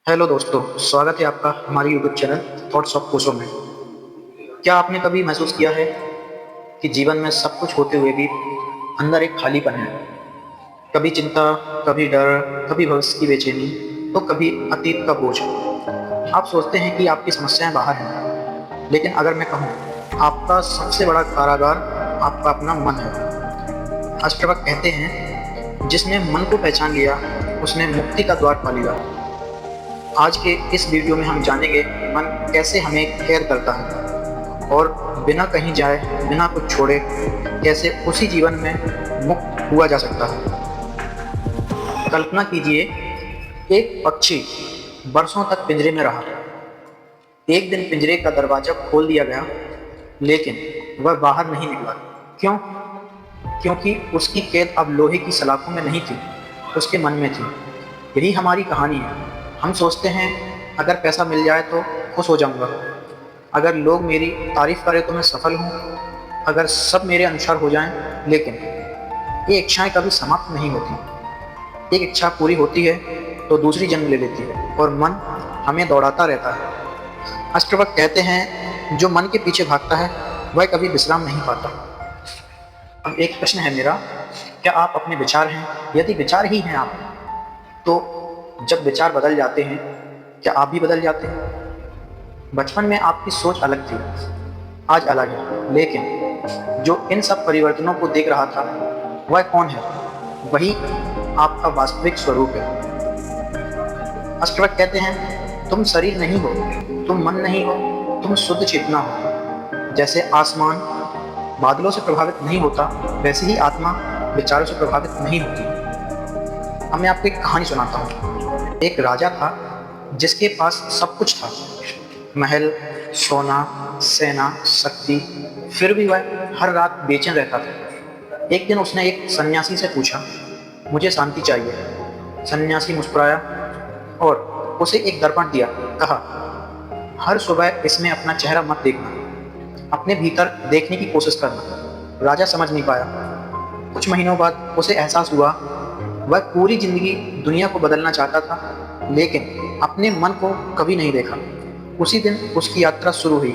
Hello दोस्तों, स्वागत है आपका हमारे यूट्यूब चैनल थॉट्स ऑफ कोसो में। क्या आपने कभी महसूस किया है कि जीवन में सब कुछ होते हुए भी अंदर एक खालीपन है? कभी चिंता, कभी डर, कभी भविष्य की बेचैनी, तो कभी अतीत का बोझ। आप सोचते हैं कि आपकी समस्याएं बाहर हैं, लेकिन अगर मैं कहूँ, आपका सबसे बड़ा कारागार आपका अपना मन है। अष्टवक्र कहते हैं, जिसने मन को पहचान लिया उसने मुक्ति का द्वार पा लिया। आज के इस वीडियो में हम जानेंगे मन कैसे हमें कैद करता है और बिना कहीं जाए, बिना कुछ छोड़े कैसे उसी जीवन में मुक्त हुआ जा सकता है। कल्पना कीजिए, एक पक्षी बरसों तक पिंजरे में रहा। एक दिन पिंजरे का दरवाजा खोल दिया गया, लेकिन वह बाहर नहीं निकला। क्यों? क्योंकि उसकी कैद अब लोहे की सलाखों में नहीं थी, उसके मन में थी। यही हमारी कहानी है। हम सोचते हैं, अगर पैसा मिल जाए तो खुश हो जाऊंगा, अगर लोग मेरी तारीफ करें तो मैं सफल हूँ, अगर सब मेरे अनुसार हो जाएं। लेकिन ये इच्छाएं कभी समाप्त नहीं होती। एक इच्छा पूरी होती है तो दूसरी जन्म ले लेती है और मन हमें दौड़ाता रहता है। अष्टवक्र कहते हैं, जो मन के पीछे भागता है वह कभी विश्राम नहीं पाता। अब एक प्रश्न है मेरा, क्या आप अपने विचार हैं? यदि विचार ही हैं आप, तो जब विचार बदल जाते हैं, क्या आप भी बदल जाते हैं? बचपन में आपकी सोच अलग थी, आज अलग है, लेकिन जो इन सब परिवर्तनों को देख रहा था वह कौन है? वही आपका वास्तविक स्वरूप है। अष्टवक्र कहते हैं, तुम शरीर नहीं हो, तुम मन नहीं हो, तुम शुद्ध चेतना हो। जैसे आसमान बादलों से प्रभावित नहीं होता, वैसे ही आत्मा विचारों से प्रभावित नहीं होती। अब मैं आपको एक कहानी सुनाता हूँ। एक राजा था जिसके पास सब कुछ था, महल, सोना, सेना, शक्ति, फिर भी वह हर रात बेचैन रहता था। एक दिन उसने एक सन्यासी से पूछा, मुझे शांति चाहिए। सन्यासी मुस्कुराया और उसे एक दर्पण दिया। कहा, हर सुबह इसमें अपना चेहरा मत देखना, अपने भीतर देखने की कोशिश करना। राजा समझ नहीं पाया। कुछ महीनों बाद उसे एहसास हुआ, वह पूरी जिंदगी दुनिया को बदलना चाहता था, लेकिन अपने मन को कभी नहीं देखा। उसी दिन उसकी यात्रा शुरू हुई।